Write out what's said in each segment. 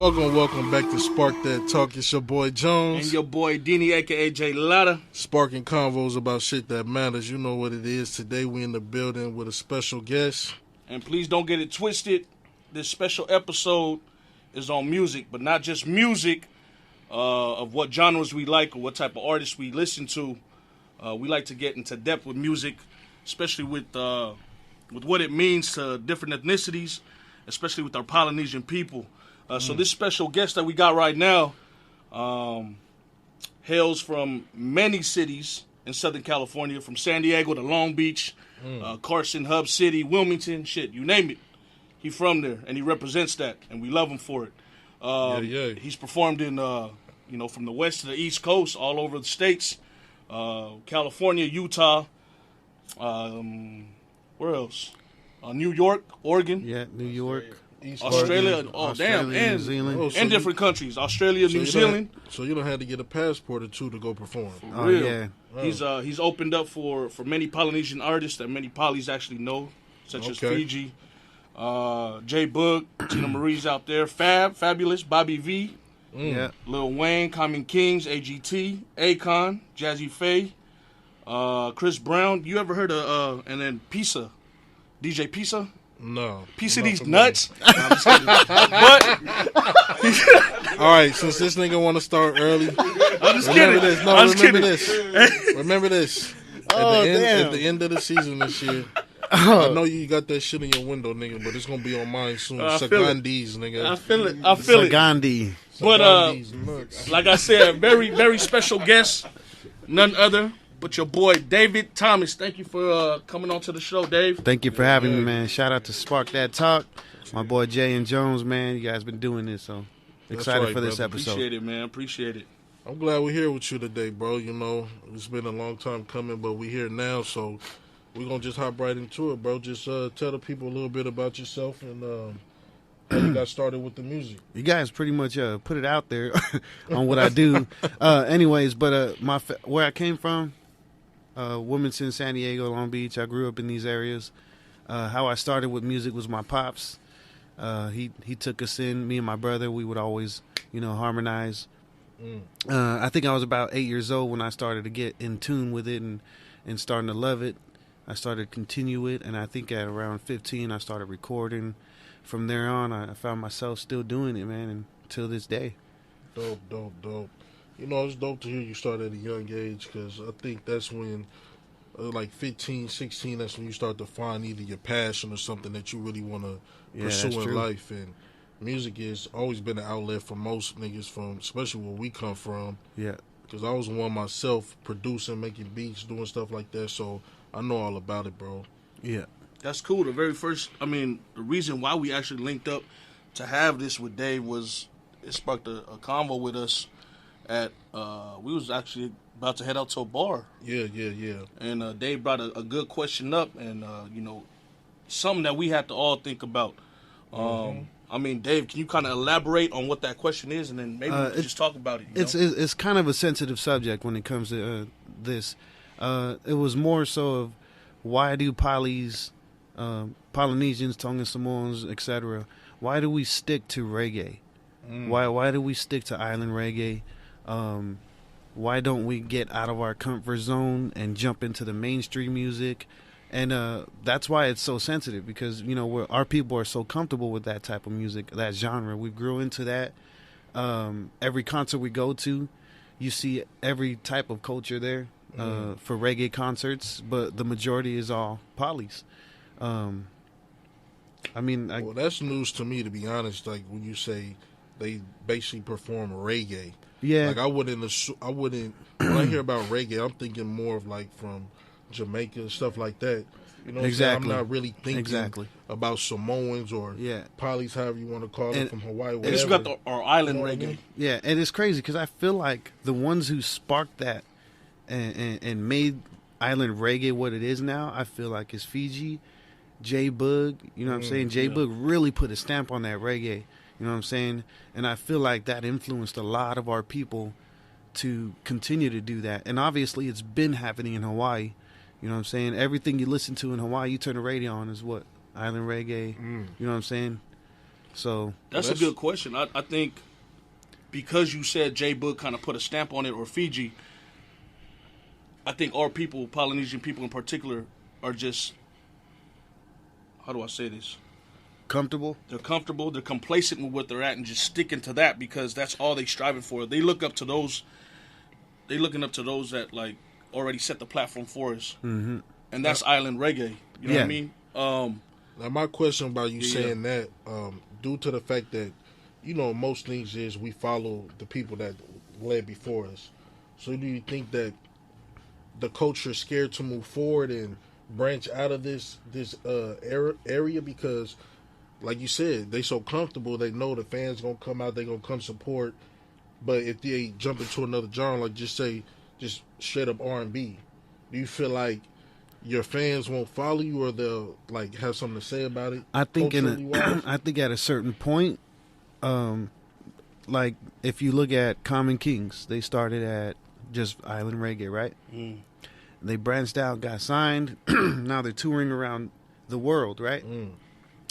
Welcome back to Spark That Talk. It's your boy Jones. And your boy Deeni, a.k.a. J Lotta. Sparking convos about shit that matters. You know what it is. Today we in the building with a special guest. And please don't get it twisted. This special episode is on music, but not just music of what genres we like or what type of artists we listen to. We like to get into depth with music, especially with what it means to different ethnicities, especially with our Polynesian people. So this special guest that we got right now hails from many cities in Southern California, from San Diego to Long Beach, Carson, Hub City, Wilmington, shit, you name it. He from there, and he represents that, and we love him for it. He's performed in, from the west to the east coast, all over the states, California, Utah, where else? New York, Oregon. Yeah, New York. Australia, New Zealand. And different countries. Australia, New Zealand. So you don't have to get a passport or two to go perform. For real. Yeah. He's opened up for many Polynesian artists that many Polys actually know, such as Fiji, J Boog, Tina Marie's out there, Fabulous, Bobby V, Lil Wayne, Common Kings, AGT, Akon, Jazzy Faye, Chris Brown. You ever heard of and then Pisa, DJ Pisa? No. Piece of these nuts. But all right, since this nigga want to start early, I'm just kidding. Remember this. At the end of the season this year, I know you got that shit in your window, nigga, but it's gonna be on mine soon. Sagandis, nigga. I feel it. Sagandi. But like I said, very, very special guest, none other but your boy Dayvid Thomas. Thank you for coming on to the show, Dave. Thank you for having me, man. Shout out to Spark That Talk. My boy Jay and Jones, man. You guys been doing this, so excited for this episode. Appreciate it, man. Appreciate it. I'm glad we're here with you today, bro. You know, it's been a long time coming, but we're here now, so we're going to just hop right into it, bro. Just tell the people a little bit about yourself and how you got started with the music. You guys pretty much put it out there on what I do. Anyways, but where I came from, Wilmington, San Diego, Long Beach. I grew up in these areas. How I started with music was my pops. He took us in. Me and my brother, we would always, harmonize. I think I was about 8 years old when I started to get in tune with it and starting to love it. I started to continue it, and I think at around 15, I started recording. From there on, I found myself still doing it, man, until this day. Dope. You know, it's dope to hear you start at a young age because I think that's when, like 15, 16, that's when you start to find either your passion or something that you really want to pursue in life. And music has always been an outlet for most niggas from, especially where we come from. Yeah. Because I was one myself, producing, making beats, doing stuff like that. So I know all about it, bro. Yeah. That's cool. The reason why we actually linked up to have this with Dave was it sparked a convo with us. We was actually about to head out to a bar. Yeah. And Dave brought a good question up, and something that we had to all think about. Dave, can you kind of elaborate on what that question is, and then maybe we can just talk about it? It's kind of a sensitive subject when it comes to this. It was more so of why do Polynesians, Tongan Samoans, etc. Why do we stick to reggae? Why do we stick to island reggae? Why don't we get out of our comfort zone and jump into the mainstream music? And that's why it's so sensitive because, our people are so comfortable with that type of music, that genre. We grew into that. Every concert we go to, you see every type of culture there for reggae concerts, but the majority is all polys. Well, that's news to me, to be honest, like when you say they basically perform reggae. Yeah. Like I wouldn't, when I hear about reggae, I'm thinking more of like from Jamaica and stuff like that. You know what exactly. I'm not really thinking about Samoans or Polys, however you want to call it, from Hawaii, whatever. And you got our island reggae. I mean? Yeah, and it's crazy because I feel like the ones who sparked that and made island reggae what it is now, I feel like it's Fiji, J Boog. You know what I'm saying? J Boog really put a stamp on that reggae. You know what I'm saying? And I feel like that influenced a lot of our people to continue to do that. And obviously it's been happening in Hawaii. You know what I'm saying? Everything you listen to in Hawaii, you turn the radio on is what? Island reggae. You know what I'm saying? So that's a good question. I think because you said J Book kind of put a stamp on it, or Fiji, I think our people, Polynesian people in particular, are just, how do I say this? comfortable. They're comfortable. They're complacent with what they're at and just sticking to that because that's all they striving for. They look up to those. They looking up to those that like already set the platform for us, and that's island reggae. You know what I mean? Now my question about you saying that, due to the fact that, you know, most things is we follow the people that led before us. So do you think that the culture is scared to move forward and branch out of this area because, like you said, they so comfortable, they know the fans gonna come out, they gonna come support. But if they jump into another genre, like just straight up R&B, do you feel like your fans won't follow you, or they'll like have something to say about it? I think I think at a certain point, like if you look at Common Kings, they started at just island reggae, right? They branched out, got signed. Now they're touring around the world, right? And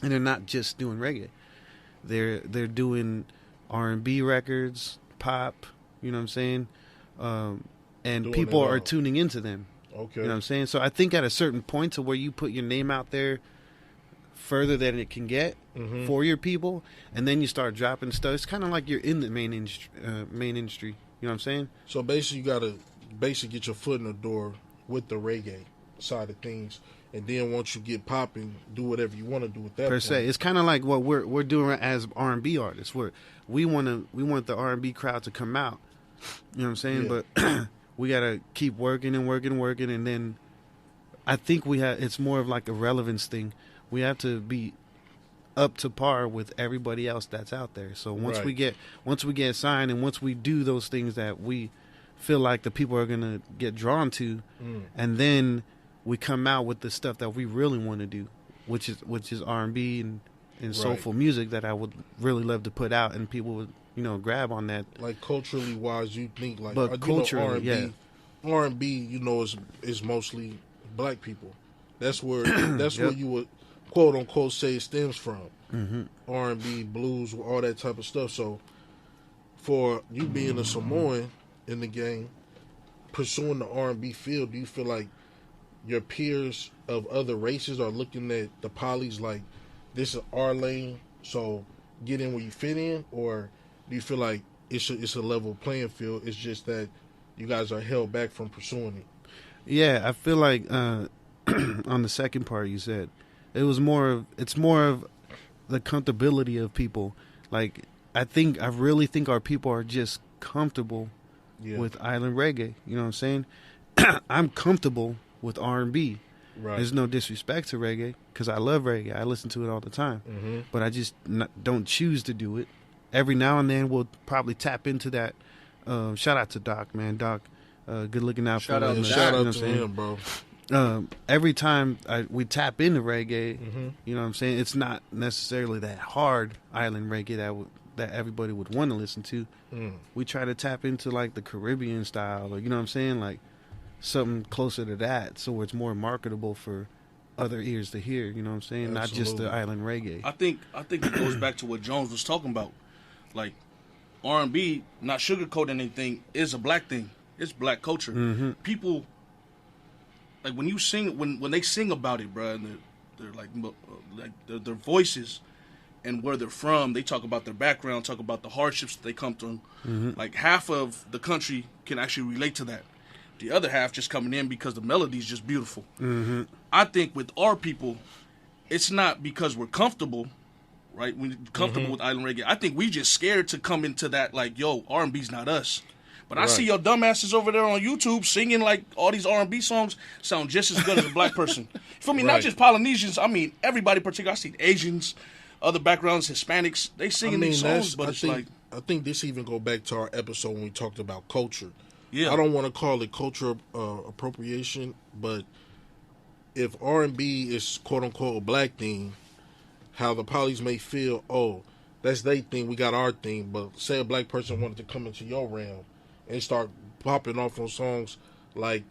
they're not just doing reggae. They're doing R&B records, pop. You know what I'm saying? And doing people are tuning into them. Okay. You know what I'm saying? So I think at a certain point to where you put your name out there further than it can get for your people, and then you start dropping stuff. It's kind of like you're in the main industry. You know what I'm saying? So basically, you gotta get your foot in the door with the reggae side of things, and then once you get popping, do whatever you want to do with that. Per se, it's kind of like what we're doing as R&B artists. We want the R&B crowd to come out. You know what I'm saying? Yeah. But we gotta keep working, and then I think it's more of like a relevance thing. We have to be up to par with everybody else that's out there. So once we get signed, and once we do those things that we feel like the people are gonna get drawn to, and then we come out with the stuff that we really want to do, which is R&B and soulful music that I would really love to put out, and people would, you know, grab on that. Like culturally wise, you think like, but culturally, R&B, R&B, you know, is mostly black people. That's where where you would quote unquote say it stems from. R&B, blues, all that type of stuff. So for you being a Samoan in the game, pursuing the R&B field, do you feel like your peers of other races are looking at the polys like this is our lane, so get in where you fit in? Or do you feel like it's a level playing field, it's just that you guys are held back from pursuing it? Yeah, I feel like on the second part you said, it's more of the comfortability of people. Like I really think our people are just comfortable with island reggae. You know what I'm saying? I'm comfortable with R&B. Right. There's no disrespect to reggae because I love reggae. I listen to it all the time. But I just don't choose to do it. Every now and then we'll probably tap into that. Shout out to Doc, man. Doc, good looking out for him. Shout out to him, bro. Every time we tap into reggae, you know what I'm saying? It's not necessarily that hard island reggae that everybody would want to listen to. We try to tap into like the Caribbean style, or you know what I'm saying, like something closer to that, so it's more marketable for other ears to hear. You know what I'm saying? Absolutely. Not just the island reggae. I think it goes back to what Jones was talking about. Like R&B, not sugarcoating anything, is a black thing. It's black culture. People, like when you sing, when they sing about it, bro, and they're like their voices and where they're from, they talk about their background, talk about the hardships that they come through. Like half of the country can actually relate to that. The other half just coming in because the melody's just beautiful. I think with our people, it's not because we're comfortable, right? We're comfortable with island reggae. I think we just scared to come into that, like, yo, R&B's not us. But I see your dumbasses over there on YouTube singing like all these R&B songs sound just as good as a black person. For me, not just Polynesians. I mean, everybody particular. I see Asians, other backgrounds, Hispanics. They singing these songs, but I think this even go back to our episode when we talked about culture. Yeah. I don't want to call it culture appropriation, but if R&B is quote unquote a black thing, how the polys may feel, oh, that's their thing, we got our thing. But say a black person wanted to come into your realm and start popping off on songs like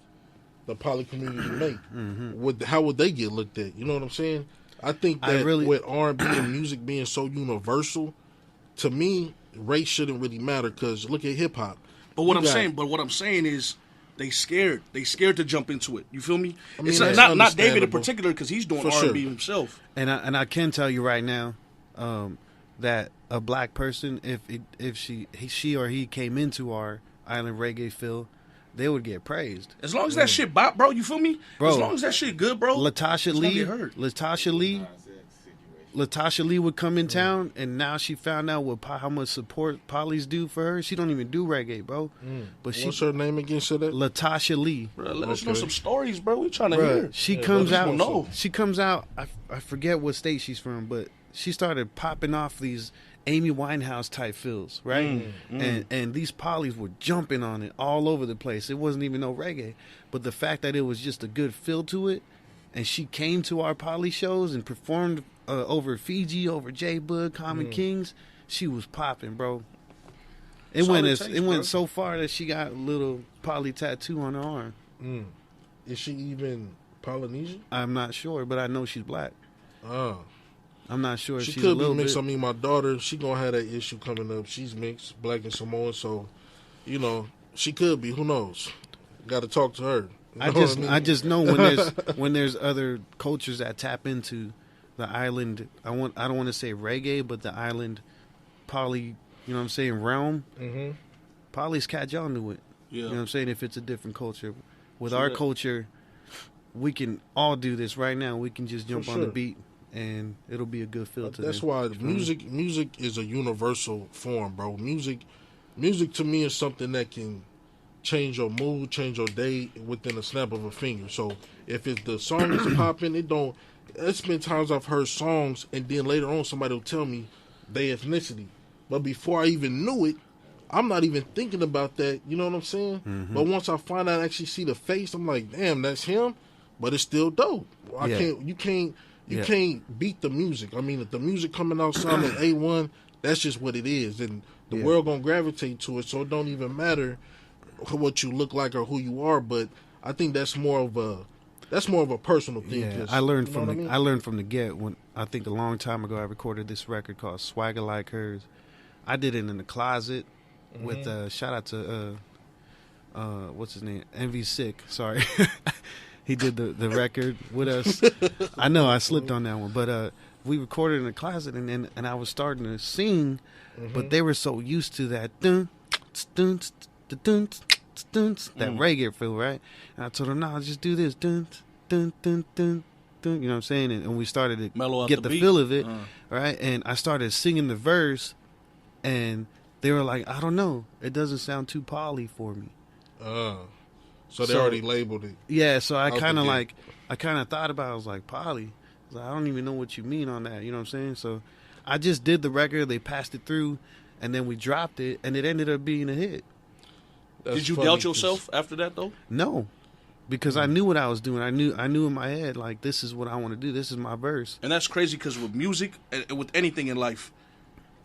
the poly community make, how would they get looked at? You know what I'm saying? I think that with R&B and music being so universal, to me, race shouldn't really matter because look at hip hop. But what I'm saying is they scared. They scared to jump into it. You feel me? I mean, it's not Dayvid in particular because he's doing R&B himself. And I can tell you right now that a black person, if she or he came into our island reggae feel, they would get praised. As long as that shit bop, bro, you feel me? Bro, as long as that shit good, bro. Latasha Lee would come in town, and now she found out how much support Polly's do for her. She don't even do reggae, bro. But what's her name again? Said that Latasha Lee. Bro, let us know some stories, bro. We trying to hear. She comes out. I forget what state she's from, but she started popping off these Amy Winehouse type feels, right? And these Pollys were jumping on it all over the place. It wasn't even no reggae, but the fact that it was just a good feel to it, and she came to our Polly shows and performed over Fiji, over J-Bug, Common Kings, she was popping, bro. It went so far that she got a little Polly tattoo on her arm. Is she even Polynesian? I'm not sure, but I know she's black. I'm not sure if she she's could a little be mixed. bit. I mean, my daughter, she gonna have that issue coming up. She's mixed, black and Samoan, so she could be. Who knows? Got to talk to her. I just know when there's other cultures that tap into the island. I don't want to say reggae, but the island poly. You know what I'm saying? Realm. Polys catch on to it. Yeah. You know what I'm saying? If it's a different culture, with our culture, we can all do this right now. We can just jump on the beat. And it'll be a good feel to That's why music is a universal form, bro. Music to me is something that can change your mood, change your day within a snap of a finger. So if the song is popping, it's been times I've heard songs and then later on somebody will tell me their ethnicity. But before I even knew it, I'm not even thinking about that. You know what I'm saying? But once I find out, I actually see the face, I'm like, damn, that's him. But it's still dope. You can't beat the music. I mean, if the music coming out sounding A1, that's just what it is. And the world going to gravitate to it, so it don't even matter what you look like or who you are. But I think that's more of a personal thing. Yeah, I learned from the get when I think a long time ago I recorded this record called Swagger Like Hers. I did it in the closet with shout out to what's his name? Envy Sick. Sorry. He did the record with us. I know I slipped on that one, but we recorded in the closet, and I was starting to sing, but they were so used to that dun, dun, dun, dun, dun, that reggae feel, right? And I told them, no, just do this dun, dun, dun, dun, dun. You know what I'm saying? And we started to get the feel of it, right? And I started singing the verse, and they were like, I don't know, it doesn't sound too poly for me. So they already labeled it. Yeah, so I kind of thought about it. I was like, Polly. I don't even know what you mean on that. You know what I'm saying? So I just did the record. They passed it through, and then we dropped it, and it ended up being a hit. Did you doubt yourself after that, though? No, because I knew what I was doing. I knew in my head, like, this is what I want to do. This is my verse. And that's crazy because with music, and with anything in life,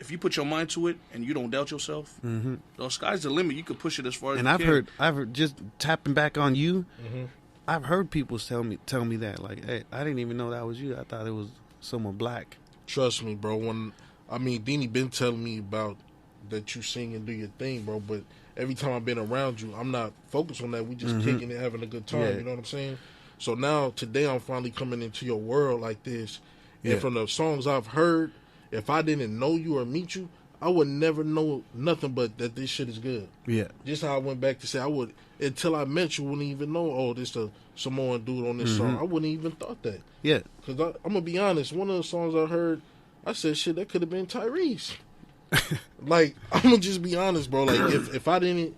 if you put your mind to it and you don't doubt yourself, the sky's the limit. You could push it as far as you can. I've heard, just tapping back on you, I've heard people tell me that, like, hey, I didn't even know that was you. I thought it was someone black. Trust me, bro. Deeni been telling me about that you sing and do your thing, bro. But every time I've been around you, I'm not focused on that. We just kicking it, having a good time. Yeah. You know what I'm saying? So now today I'm finally coming into your world like this, and from the songs I've heard. If I didn't know you or meet you, I would never know nothing but that this shit is good. Yeah. Just how I went back to say until I met you, wouldn't even know, this a Samoan dude on this song. I wouldn't even thought that. Yeah. Because I'm going to be honest, one of the songs I heard, I said, shit, that could have been Tyrese. Like, I'm going to just be honest, bro. Like, if I didn't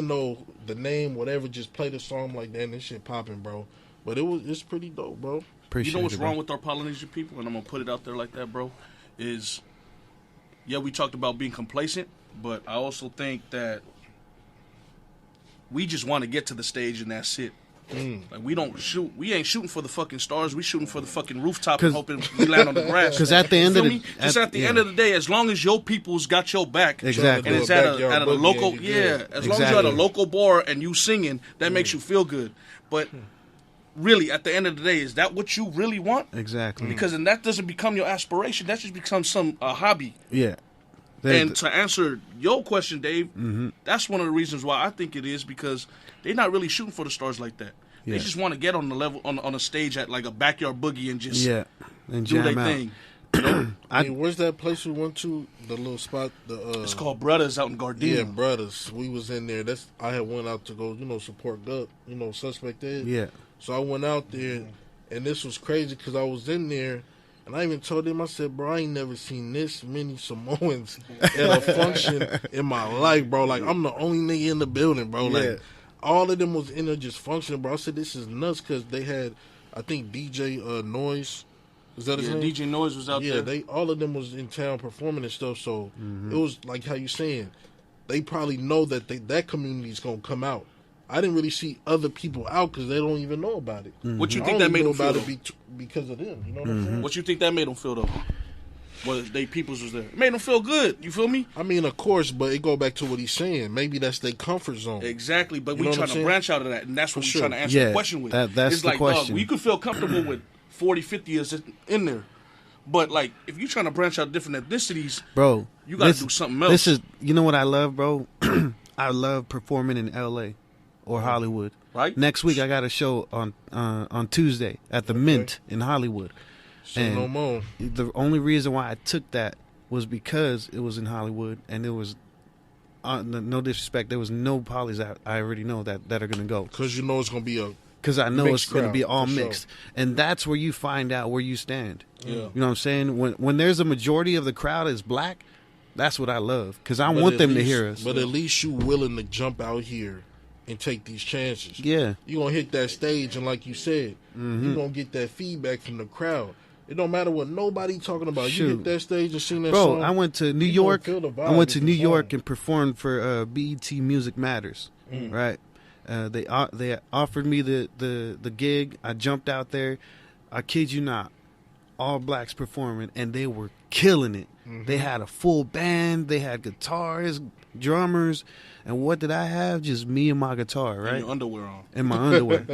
know the name, whatever, just play the song like that and this shit popping, bro. But it's pretty dope, bro. You know what's wrong with our Polynesian people, and I'm going to put it out there like that, bro? Is, we talked about being complacent, but I also think that we just want to get to the stage and that's it. Like, we ain't shooting for the fucking stars. We shooting for the fucking rooftop and hoping we land on the grass. Because at the end of the end of the day, as long as your people's got your back, exactly, and it's at a local, as long as you're at a local bar and you singing, that makes you feel good. But really, at the end of the day, is that what you really want? Exactly. Because then that doesn't become your aspiration. That just becomes a hobby. Yeah. And to answer your question, Dave, that's one of the reasons why I think it is, because they're not really shooting for the stars like that. Yeah. They just want to get on the level on a stage at like a backyard boogie and just and do jam their out. thing. You know? I mean, where's that place we went to? The little spot. It's called Brothers out in Gardena. Yeah, Brothers. We was in there. I had went out to go, support Gut, Suspect Ed. Yeah. So I went out there, and this was crazy because I was in there, and I even told him, I said, bro, I ain't never seen this many Samoans at a function in my life, bro. Like, I'm the only nigga in the building, bro. Like, all of them was in there just functioning, bro. I said, this is nuts because they had, I think, DJ Noise. Is that his name? DJ Noise was out there. Yeah, all of them was in town performing and stuff. So it was like how you saying, they probably know that that community is gonna come out. I didn't really see other people out because they don't even know about it. What you think that made them feel? Because of them, you know what I'm saying? What you think that made them feel though? Well, they peoples was there. It made them feel good. You feel me? I mean, of course, but it go back to what he's saying. Maybe that's their comfort zone. Exactly, but we trying to branch out of that, and that's what we're trying to answer the question with. That's it's the like, question. Dog, you could feel comfortable with 40, 50 years in there. But, like, if you're trying to branch out different ethnicities, bro, you got to do something else. This is, you know what I love, bro? I love performing in L.A. or Hollywood. Right. Next week, I got a show on Tuesday at the Mint in Hollywood. So no more. The only reason why I took that was because it was in Hollywood, and there was, no disrespect, there was no polys that I already know that are going to go. Because you know it's going to be a because I know it's going to be all for mixed. Sure. And that's where you find out where you stand. Yeah. You know what I'm saying? When there's a majority of the crowd is black, that's what I love. Because I want them to hear us. But at least you willing to jump out here and take these chances. Yeah. You're going to hit that stage, and like you said, you're going to get that feedback from the crowd. It don't matter what nobody talking about. Shoot. You hit that stage and sing that song. Bro, I went to New York. I went to New York song. and performed for BET Music Matters, right? They offered me the gig. I jumped out there. I kid you not, all blacks performing, and they were killing it. They had a full band. They had guitars, drummers, and what did I have? Just me and my guitar, right? And your underwear on. And my underwear.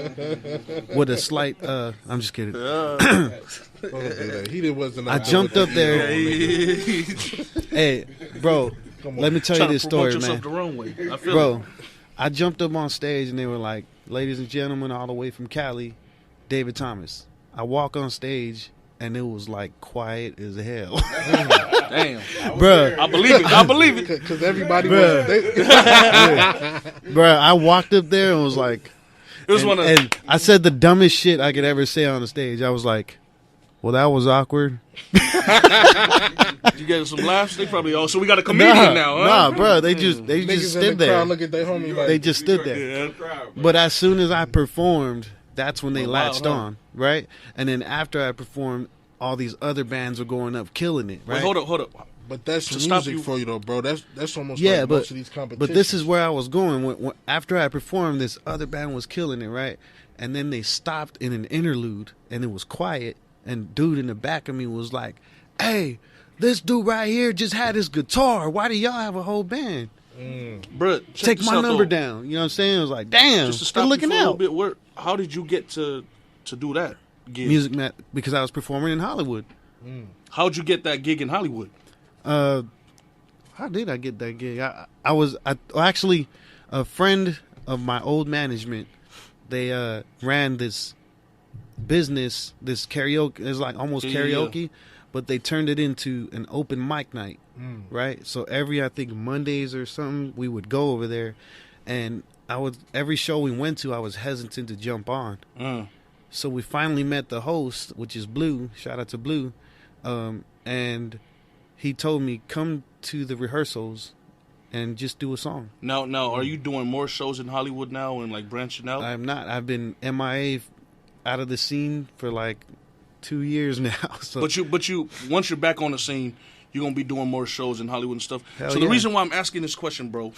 With a slight, I'm just kidding. He wasn't. I jumped up there. Hey, bro, let me tell you this story, man. The wrong way. I feel Bro, it. I jumped up on stage and they were like, ladies and gentlemen, all the way from Cali, Dayvid Thomas. I walk on stage and it was like quiet as hell. Damn. Bruh. I believe it. I believe it. Because everybody Bruh. was. Bruh, I walked up there and was like, It was one of and I said the dumbest shit I could ever say on the stage. I was like, well, that was awkward. You get some laughs? They probably all. So we got a comedian now, huh? Nah, bro. They just Niggas stood in the there. crowd look at their homie like, They just stood there. Yeah. But as soon as I performed, that's when they Wow, latched huh? on, right? And then after I performed, all these other bands were going up, killing it, right? Wait, hold up. But that's To stop music you- for you, though, bro. That's almost Yeah, like but most of these competitions. but this is where I was going. When after I performed, this other band was killing it, right? And then they stopped in an interlude, and it was quiet. And dude in the back of me was like, "Hey, this dude right here just had his guitar. Why do y'all have a whole band? Bruh, check Take this my out, number though. down." You know what I'm saying? I was like, "Damn, Just to they're stop you looking for a little out." bit, how did you get to do that gig? Music Mat, because I was performing in Hollywood. How'd you get that gig in Hollywood? How did I get that gig? Actually, a friend of my old management, they ran this business, this karaoke. It's like almost Yeah. karaoke, but they turned it into an open mic night, right? So I think Mondays or something, we would go over there, and every show we went to, I was hesitant to jump on. So we finally met the host, which is Blue. Shout out to Blue, and he told me, come to the rehearsals and just do a song. Now, are you doing more shows in Hollywood now and like branching out? I'm not. I've been MIA out of the scene for like 2 years now. So. But you, once you're back on the scene, you're gonna be doing more shows in Hollywood and stuff. Hell so the yeah. reason why I'm asking this question, bro,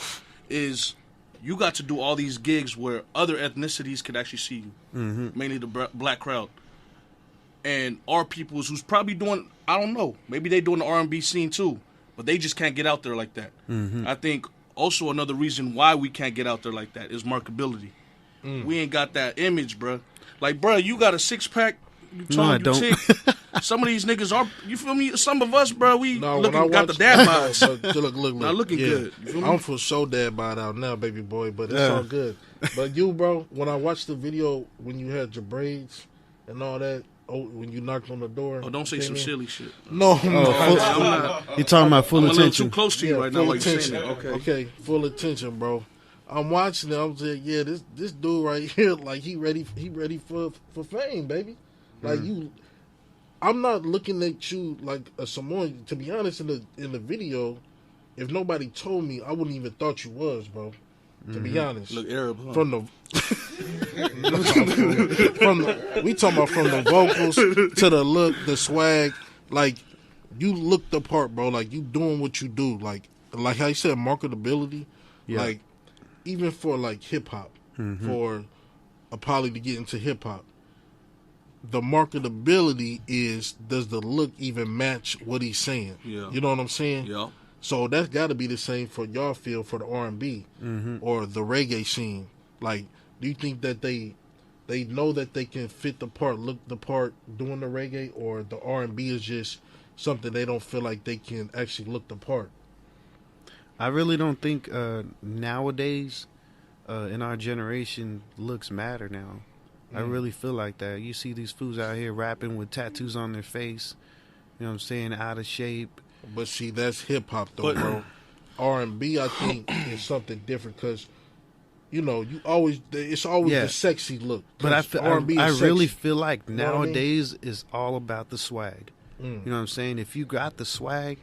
is you got to do all these gigs where other ethnicities could actually see you, mainly the black crowd, and our peoples who's probably doing, I don't know, maybe they doing the R&B scene too, but they just can't get out there like that. I think also another reason why we can't get out there like that is marketability. we ain't got that image, bro. Like, bro, you got a 6-pack. You No, I you don't. tick. Some of these niggas are, you feel me? Some of us, bro, we No, got the dad bods. look. Not looking good. You feel me? I'm for sure dad bod out now, baby boy, but it's all good. But you, bro, when I watched the video when you had your braids and all that, when you knocked on the door. Oh, don't say some silly shit. No, I'm not. You're talking about full I'm a little attention. too close to you right now. full Like you're attention. saying that. Okay, full attention, bro. I'm watching it. I'm saying, yeah, this dude right here, like he ready for fame, baby. Like you, I'm not looking at you like a Samoan. To be honest, in the video, if nobody told me, I wouldn't even thought you was, bro. To be honest, Look Arab, huh? We talking about from the vocals to the look, the swag. Like you look the part, bro. Like you doing what you do. Like how you said, marketability. Yeah. Like even for like hip hop, for a poly to get into hip hop, the marketability is, does the look even match what he's saying? Yeah. You know what I'm saying? Yeah. So that's got to be the same for y'all feel for the R&B or the reggae scene. Like, do you think that they know that they can fit the part, look the part doing the reggae, or the R&B is just something they don't feel like they can actually look the part? I really don't think nowadays in our generation looks matter now. I really feel like that. You see these fools out here rapping with tattoos on their face, you know what I'm saying, out of shape. But see, that's hip hop though, bro. R&B, I think, is something different because, you know, it's always the sexy look. But I feel, R&B I is really sexy. feel like You know what I mean? nowadays it's all about the swag. You know what I'm saying? If you got the swag,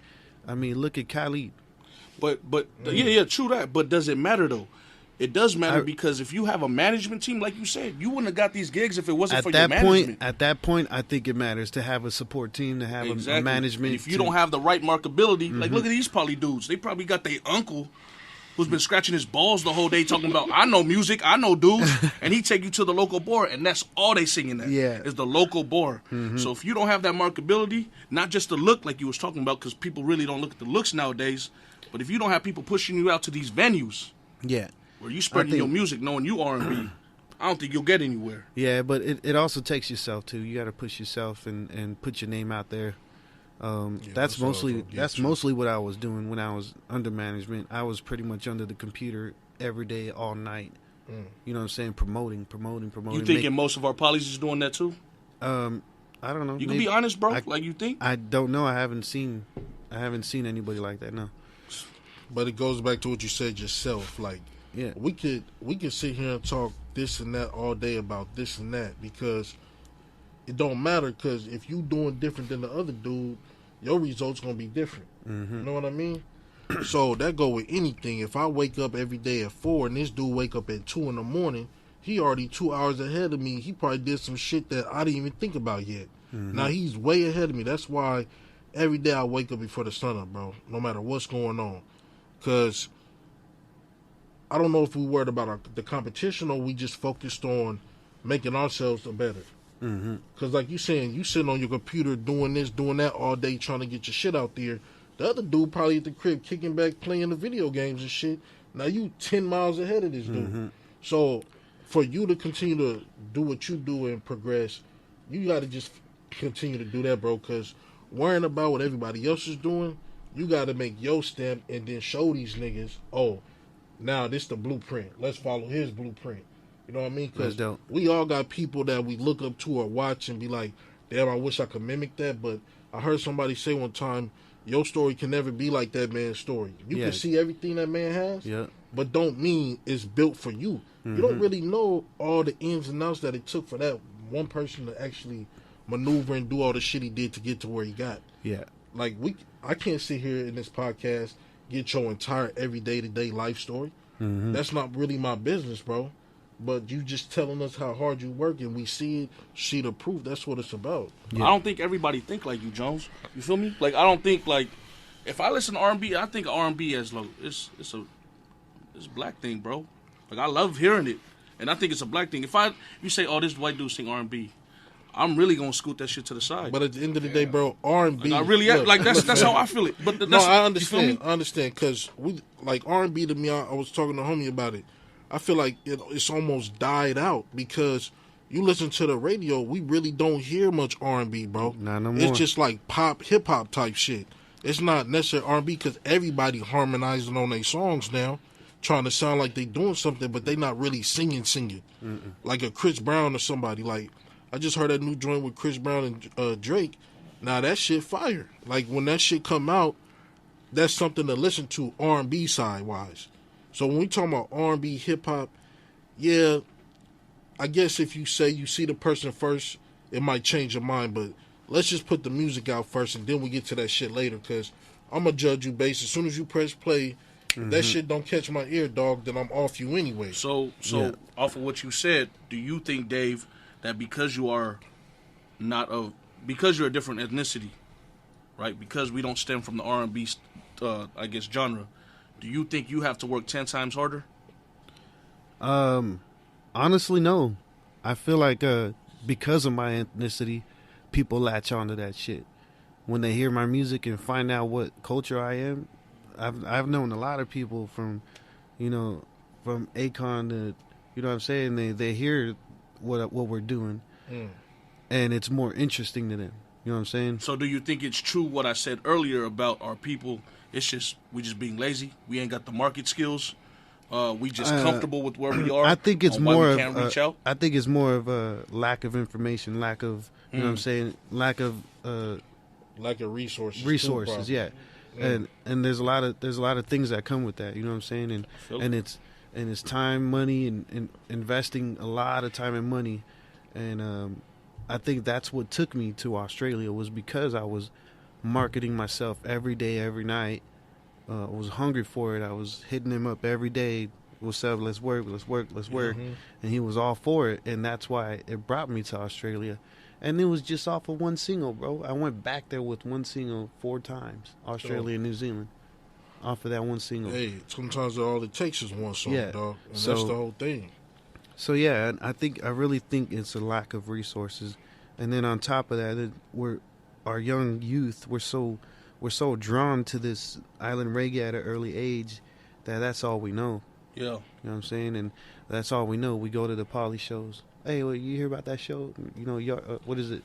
I mean, look at Khalid. But yeah, true that. But does it matter though? It does matter because if you have a management team, like you said, you wouldn't have got these gigs if it wasn't for your management. At that point, I think it matters to have a support team, to have a management. And if you don't have the right marketability, like look at these poly dudes. They probably got their uncle who's been scratching his balls the whole day talking about, I know music, I know dudes, and he take you to the local bar, and that's all they singing at. Yeah. Is the local bar. So if you don't have that marketability, not just the look like you was talking about, because people really don't look at the looks nowadays, but if you don't have people pushing you out to these venues, where you spreading your music knowing you R&B, I don't think you'll get anywhere. Yeah, but it also takes yourself too. You got to push yourself and put your name out there. That's mostly what I was doing when I was under management. I was pretty much under the computer every day, all night. You know what I'm saying? Promoting. You thinking most of our polys is doing that too? I don't know. You can be honest, bro. Like you think? I don't know. I haven't seen anybody like that. No. But it goes back to what you said yourself. Like, yeah, we could sit here and talk this and that all day about this and that because it don't matter. Because if you doing different than the other dude, your results gonna be different. You know what I mean? So that go with anything. If I wake up every day at 4 and this dude wake up at 2 in the morning, he already 2 hours ahead of me. He probably did some shit that I didn't even think about yet. Now he's way ahead of me. That's why every day I wake up before the sun up, bro. No matter what's going on, because I don't know if we worried about the competition or we just focused on making ourselves better. Because like you saying, you sitting on your computer doing this, doing that all day trying to get your shit out there. The other dude probably at the crib kicking back, playing the video games and shit. Now you 10 miles ahead of this dude. So for you to continue to do what you do and progress, you got to just continue to do that, bro. Because worrying about what everybody else is doing, you got to make your stamp and then show these niggas, oh, now this the blueprint. Let's follow his blueprint. You know what I mean? Because we all got people that we look up to or watch and be like, damn, I wish I could mimic that. But I heard somebody say one time, your story can never be like that man's story. You can see everything that man has, but don't mean it's built for you. You don't really know all the ins and outs that it took for that one person to actually maneuver and do all the shit he did to get to where he got. Yeah. Like, I can't sit here in this podcast, get your entire everyday to day life story. That's not really my business, bro. But you just telling us how hard you work and we see it, see the proof. That's what it's about. I don't think everybody think like you, Jones. You feel me? Like, I don't think, like, if I listen to R&B, I think R&B as, like, it's a black thing, bro. Like, I love hearing it. And I think it's a black thing. If you say, oh, this white dude sing R&B, I'm really gonna scoot that shit to the side. But at the end of the day, bro, R&B. Like, I really like that's how I feel it. But no, I understand. I understand because we like R&B to me. I was talking to homie about it. I feel like it's almost died out because you listen to the radio, we really don't hear much R&B, bro. Not no more. It's just like pop, hip hop type shit. It's not necessarily R&B because everybody harmonizing on their songs now, trying to sound like they doing something, but they not really singing. Like a Chris Brown or somebody. Like I just heard that new joint with Chris Brown and Drake. Now that shit fire. Like when that shit come out, that's something to listen to R&B side wise. So when we talking about R&B, hip hop, yeah, I guess if you say you see the person first, it might change your mind. But let's just put the music out first, and then we get to that shit later. Cause I'm gonna judge you based as soon as you press play. If that shit don't catch my ear, dog, then I'm off you anyway. So off of what you said, do you think, Dave, that because you are because you're a different ethnicity, right? Because we don't stem from the R&B, I guess, genre. Do you think you have to work 10 times harder? Honestly, no. I feel like because of my ethnicity, people latch onto that shit. When they hear my music and find out what culture I am, I've known a lot of people from Akon to, you know what I'm saying? They hear what we're doing, and it's more interesting to them. You know what I'm saying? So do you think it's true what I said earlier about our people? It's just we just being lazy. We ain't got the market skills. We just comfortable with where we are. I think it's more of reach out. I think it's more of a lack of information, lack of you know what I'm saying, lack of resources. Resources, yeah. And there's a lot of things that come with that. You know what I'm saying? And it's time, money, and investing a lot of time and money. And I think that's what took me to Australia was because I was marketing myself every day, every night. I was hungry for it. I was hitting him up every day. What's up? Let's work. And he was all for it. And that's why it brought me to Australia. And it was just off of one single, bro. I went back there with one single 4 times, Australia and New Zealand, off of that one single. Hey, sometimes all it takes is one song, dog. And that's the whole thing. So, yeah, I really think it's a lack of resources. And then on top of that, our young youth, we're so drawn to this island reggae at an early age that's all we know. Yeah. You know what I'm saying? And that's all we know. We go to the poly shows. Hey, well, you hear about that show? You know, what is it?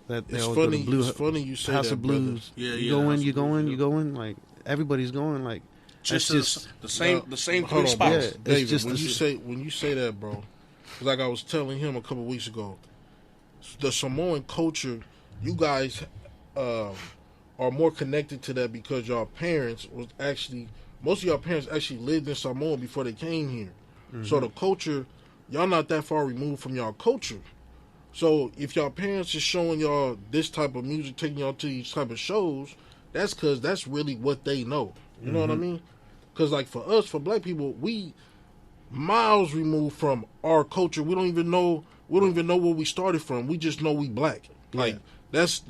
It's funny. It's funny you say House that, of Blues. Yeah, You going. Like everybody's going. Like just the same three hold on, spots. Yeah, David, when you say that, bro, like I was telling him a couple weeks ago, the Samoan culture, you guys are more connected to that because your parents most of your parents actually lived in Samoa before they came here. So the culture, y'all not that far removed from y'all culture. So if y'all parents is showing y'all this type of music, taking y'all to these type of shows, that's because that's really what they know. You know what I mean? Because like for us, for black people, we miles removed from our culture. We don't even know where we started from. We just know we black. Like that's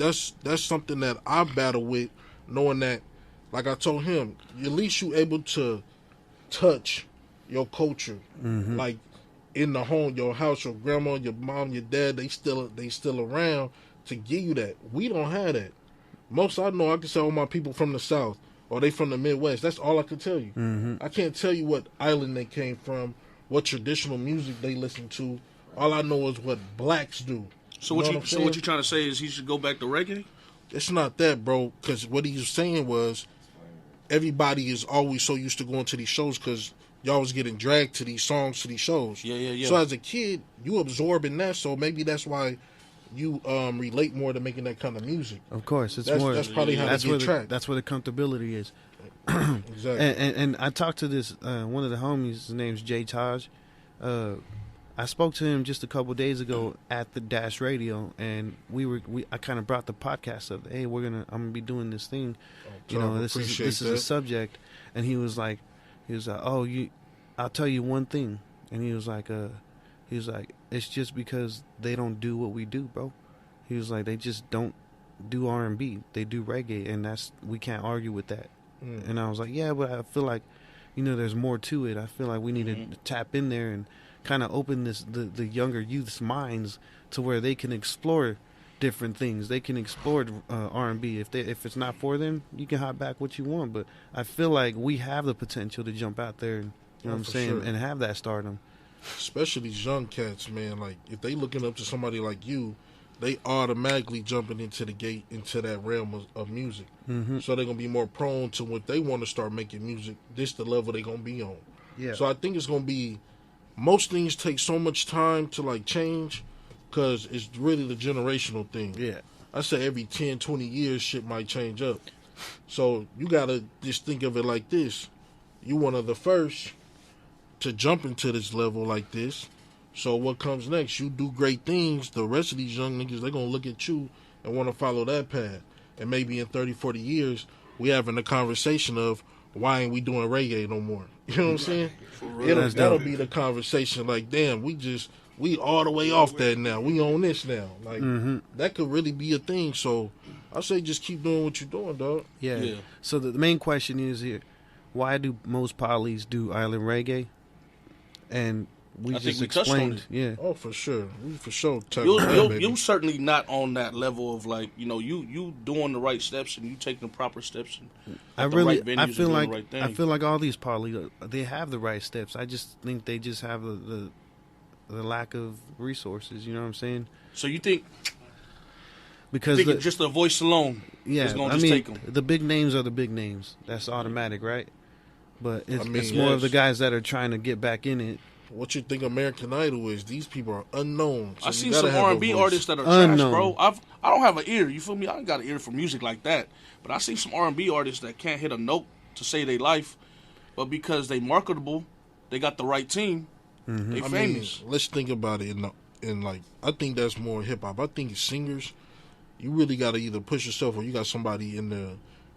something that I battle with, knowing that, like I told him, at least you able to touch your culture, like in the home, your house, your grandma, your mom, your dad, they still around to give you that. We don't have that. Most I know, I can say all my people from the South or they from the Midwest. That's all I can tell you. I can't tell you what island they came from, what traditional music they listen to. All I know is what blacks do. So what you trying to say is he should go back to reggae? It's not that, bro. Because what he was saying was everybody is always so used to going to these shows because y'all was getting dragged to these songs, to these shows. Yeah. So as a kid, you absorbing that, so maybe that's why you relate more to making that kind of music. Of course, it's that's probably how they get tracked. That's where the comfortability is. Exactly. And I talked to this one of the homies. His name's Jay Taj. I spoke to him just a couple of days ago at the Dash Radio, and I kind of brought the podcast up. Hey, I'm gonna be doing this thing. This is a subject, and he was like, oh, I'll tell you one thing, and he was like, it's just because they don't do what we do, bro. He was like, they just don't do R&B, they do reggae, and we can't argue with that. And I was like, yeah, but I feel like, there's more to it. I feel like we need to tap in there and kind of open the younger youth's minds to where they can explore different things. They can explore R&B. If it's not for them, you can hop back what you want. But I feel like we have the potential to jump out there You know what I'm saying? Sure. And have that stardom. Especially these young cats, man. Like, if they looking up to somebody like you, they automatically jumping into that realm of music. Mm-hmm. So they're going to be more prone to when they want to start making music, this the level they're going to be on. Yeah. So I think it's going to be, most things take so much time to, like, change because it's really the generational thing. Yeah. I say every 10, 20 years, shit might change up. So you got to just think of it like this. You one of the first to jump into this level like this. So what comes next? You do great things. The rest of these young niggas, they're going to look at you and want to follow that path. And maybe in 30, 40 years, we having a conversation of, why ain't we doing reggae no more? You know what I'm saying? That'll be the conversation. Like, damn, we all the way off that now. We on this now. Like, that could really be a thing. So I say just keep doing what you're doing, dog. Yeah. So the main question is here, why do most polys do island reggae? And I just explained, yeah. Oh, for sure. We for sure. You certainly not on that level of, like, you doing the right steps and you taking the proper steps. And I feel like all these poly, they have the right steps. I just think they just have the lack of resources. You know what I'm saying? So you think? Because just the voice alone, is going to take them. The big names are the big names. That's automatic, right? But it's more of the guys that are trying to get back in it. What you think American Idol is? These people are unknown. So I see some R&B artists that are trash, bro. I don't have an ear. You feel me? I ain't got an ear for music like that. But I see some R&B artists that can't hit a note to save their life, but because they marketable, they got the right team. They famous. Let's think about it. In like, I think that's more hip hop. I think singers, you really got to either push yourself or you got somebody in the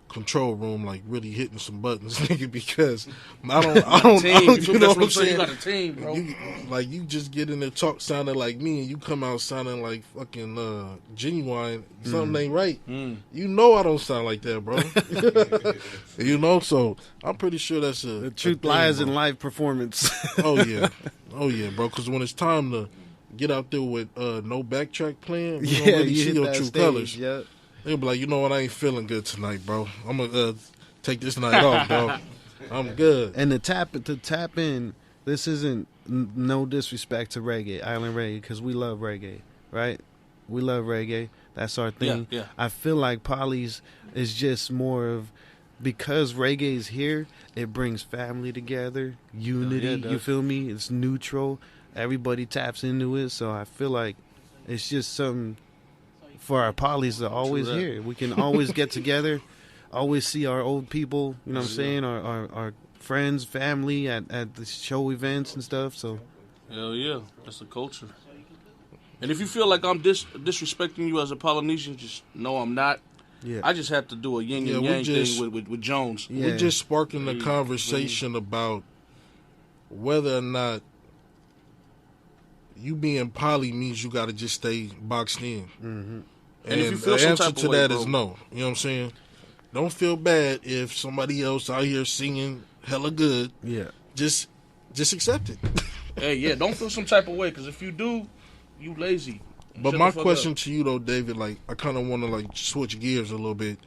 control room, like, really hitting some buttons, nigga, because I don't you know what I'm saying? You got a team, bro. You just get in there talk sounding like me, and you come out sounding like fucking Genuine. Something ain't right. You know I don't sound like that, bro. You know, so I'm pretty sure that's the truth lies in live performance. Oh yeah, bro. Because when it's time to get out there with no backtrack playing, you don't really see your true colors. Yeah. They'll be like, you know what, I ain't feeling good tonight, bro. I'm going to take this night off, bro. I'm good. And to tap in, this isn't no disrespect to reggae, island reggae, because we love reggae, right? We love reggae. That's our thing. Yeah. I feel like Polly's is just more of, because reggae is here, it brings family together, unity, you feel me? It's neutral. Everybody taps into it, so I feel like it's just something for our polys are always here. We can always get together, always see our old people, you know what I'm saying, our friends, family at the show events and stuff. So hell yeah, that's the culture. And if you feel like I'm disrespecting you as a Polynesian, just know I'm not. Yeah. I just have to do a yin and yang thing with Jones. Yeah. We're just sparking the conversation about whether or not you being poly means you got to just stay boxed in. And if you feel the some answer type to of way, that bro, is no. You know what I'm saying? Don't feel bad if somebody else out here singing hella good. Yeah. Just accept it. Hey, yeah, don't feel some type of way, because if you do, you lazy. But my question to you though, David, like, I kind of want to like switch gears a little bit.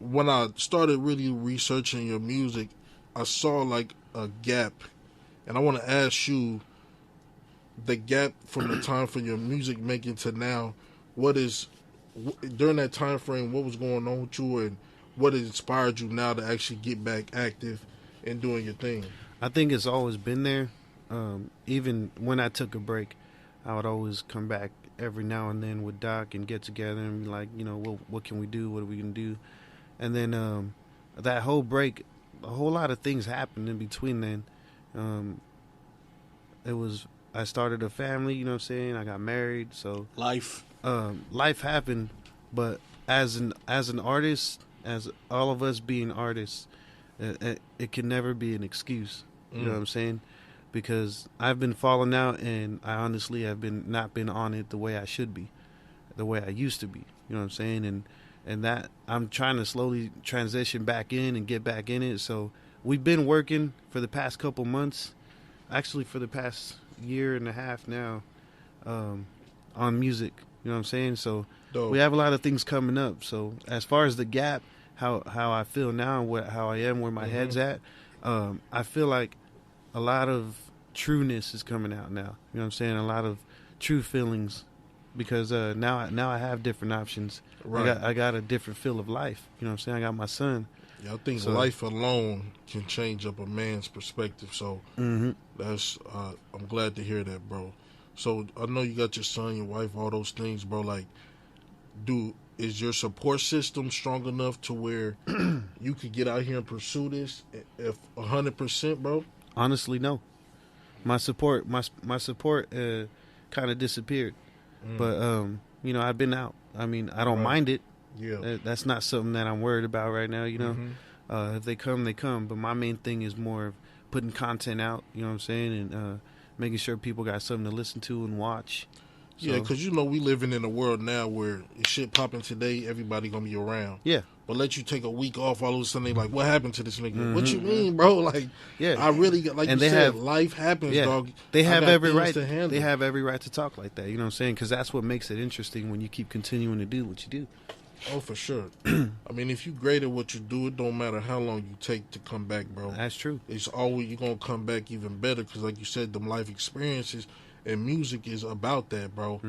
When I started really researching your music, I saw like a gap, and I want to ask you the gap from the time from your music making to now. What is during that time frame? What was going on with you, and what inspired you now to actually get back active and doing your thing? I think it's always been there. Even when I took a break, I would always come back every now and then with Doc and get together and be like, you know, what can we do? What are we going to do? And then that whole break, a whole lot of things happened in between then. I started a family, you know what I'm saying? I got married, so life happened. But as an artist, as all of us being artists, it can never be an excuse. You know what I'm saying? Because I've been falling out, and I honestly have not been on it the way I should be, the way I used to be. You know what I'm saying? And that I'm trying to slowly transition back in and get back in it. So we've been working for the past couple months, actually for the past year and a half now, on music. You know what I'm saying? So we have a lot of things coming up. So as far as the gap, how I feel now, how I am, where my head's at, I feel like a lot of trueness is coming out now. You know what I'm saying? A lot of true feelings, because now I have different options. Right. I got a different feel of life. You know what I'm saying? I got my son. Yeah, I think life alone can change up a man's perspective. So that's I'm glad to hear that, bro. So I know you got your son, your wife, all those things, bro. Like, is your support system strong enough to where you could get out here and pursue this if 100%, bro? Honestly, no. My support kind of disappeared. But you know, I've been out. I mean, I don't mind it. Yeah, that's not something that I'm worried about right now. You know, if they come, they come. But my main thing is more of putting content out. You know what I'm saying, and making sure people got something to listen to and watch. So, yeah, because you know we living in a world now where shit popping today, everybody gonna be around. Yeah. But let you take a week off, all of a sudden they like, what happened to this nigga? What you mean, bro? Like, yeah, I really got, like, and you said, life happens, dog. They have every right to handle. They have every right to talk like that. You know what I'm saying? Because that's what makes it interesting when you keep continuing to do what you do. Oh, for sure. I mean, if you great at what you do, it don't matter how long you take to come back, bro. That's true. It's always you're gonna come back even better because, like you said, them life experiences and music is about that, bro.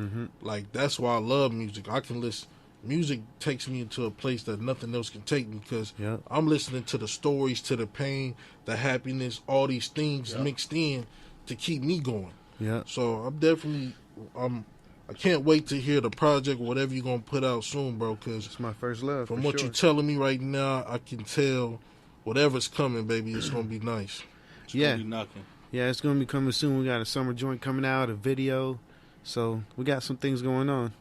Like, that's why I love music. I can listen. Music takes me into a place that nothing else can take me because I'm listening to the stories, to the pain, the happiness, all these things mixed in to keep me going. Yeah. So I'm definitely, I can't wait to hear the project, whatever you're going to put out soon, bro, because it's my first love. From what you're telling me right now, I can tell whatever's coming, baby, it's going to be nice. It's going to be knocking. Yeah, it's going to be coming soon. We got a summer joint coming out, a video. So we got some things going on.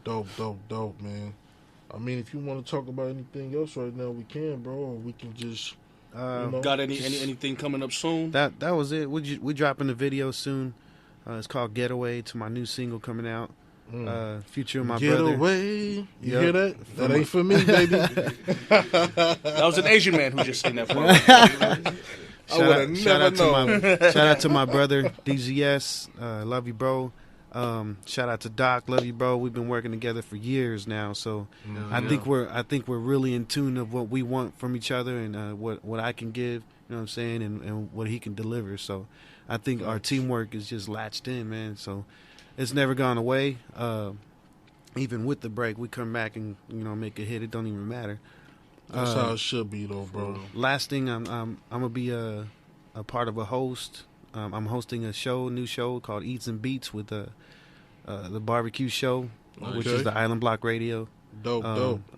Dope, man. I mean, if you want to talk about anything else right now, we can, bro, or we can just... got anything coming up soon? That was it. We dropping the video soon. It's called Getaway to my new single coming out. Featuring my brother. Getaway. You hear that? That ain't for me, baby. That was an Asian man who just sang that for me. Shout out to my brother, DZS. Love you, bro. Shout out to Doc, love you, bro. We've been working together for years now, so I think we're really in tune of what we want from each other and what I can give, you know what I'm saying, and what he can deliver. So I think our teamwork is just latched in, man. So it's never gone away. Even with the break, we come back and make a hit. It don't even matter. That's how it should be, though, bro. Last thing, I'm gonna be a part of a host. I'm hosting a new show called Eats and Beats with the barbecue show, which is the Island Block Radio, dope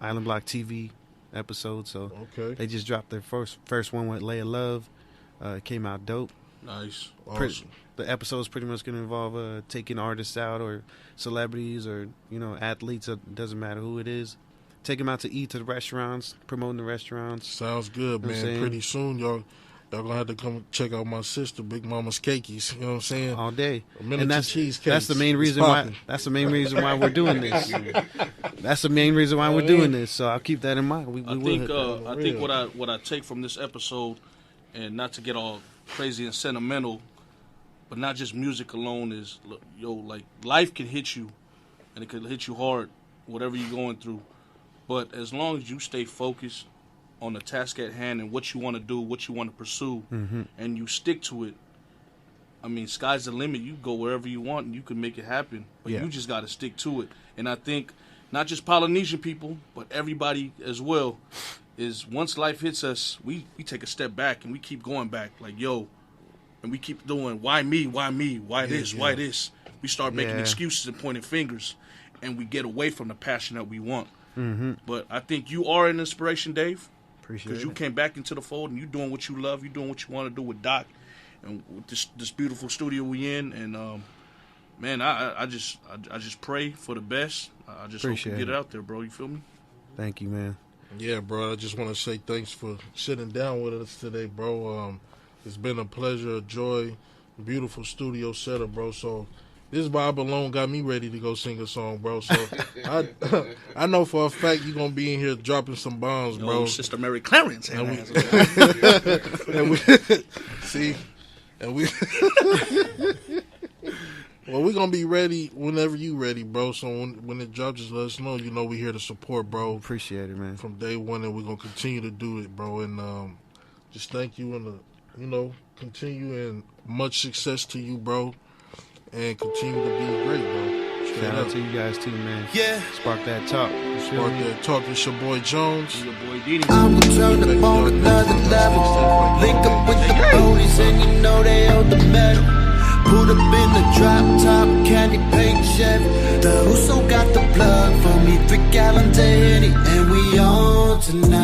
Island Block TV episode. So they just dropped their first one with Leia Love. It came out dope. Nice, awesome. The episode is pretty much going to involve taking artists out or celebrities or athletes. It doesn't matter who it is. Take them out to eat to the restaurants, promoting the restaurants. Sounds good, man. Pretty soon, y'all gonna have to come check out my sister, Big Mama's Cakeys. You know what I'm saying? All day. And that's the main reason why. That's the main reason why we're doing this. That's the main reason why we're doing this. So I'll keep that in mind. I think what I take from this episode, and not to get all crazy and sentimental, but not just music alone, is like life can hit you, and it can hit you hard, whatever you're going through. But as long as you stay focused on the task at hand and what you want to do, what you want to pursue, and you stick to it, I mean, sky's the limit. You go wherever you want and you can make it happen. But you just got to stick to it. And I think not just Polynesian people, but everybody as well, is once life hits us, we take a step back and we keep going back. Like, and we keep doing, why me, why this, why this? We start making excuses and pointing fingers, and we get away from the passion that we want. But I think you are an inspiration, Dave. Because you came back into the fold and you doing what you love, you doing what you want to do with Doc, and with this beautiful studio we in. And man, I just pray for the best. I just hope you get it out there, bro. You feel me? Thank you, man. Yeah, bro. I just want to say thanks for sitting down with us today, bro. It's been a pleasure, a joy, beautiful studio setup, bro. So this vibe alone got me ready to go sing a song, bro. So I know for a fact you're going to be in here dropping some bombs, bro. Oh, Sister Mary Clarence. And we well, we're going to be ready whenever you ready, bro. So when it drops, just let us know. We here to support, bro. Appreciate it, man. From day one, and we're going to continue to do it, bro. And just thank you and continue, and much success to you, bro. And continue to be great, bro. Shout out to you guys too, man. Yeah. Spark that talk. Spark that talk. It's your boy Jones. Your boy Deeni. I'm gonna turn up on another level. Link up with the oldies and you know they hold the metal. Put up in the drop top, candy paint Chevy. The Uso got the plug for me, 3 gallons of Henny, and we on tonight.